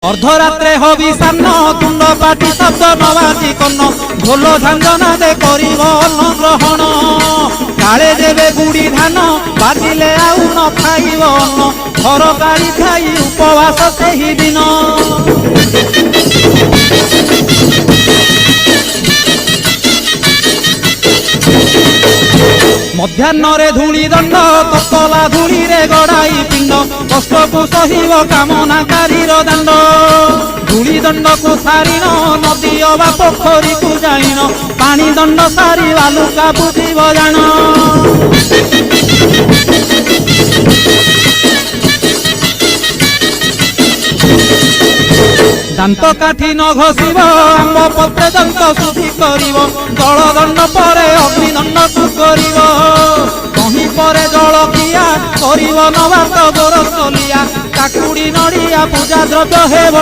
अर्धरात्रे hobby सान्न तुंड पाटी शब्द नवाजी कन्न ढोल झांझना दे करिब अन्न ग्रहण काले देवे गुड़ी धान बाजिले आउ न खाइब अन्न घर गाड़ी खाई उपवास सेही दिन मध्याह्न धूली दंड ततला धूली रे गड़ाई पिंड कष्ट को सहिब कामनाकारी दांड धूली दंड को सारिन नदी अबा पोखरी को जाइन पानी दंड सारी बालुका बुझीब जान दांत काठी न घोषिब आंब पत्रे दंत शुद्धि करिब जल दंड परे अग्निदंड को करिब कहीं परे जल किया करिब नवात गोरसलिया काकुड़ी नड़िया पूजा द्रव्य हेब।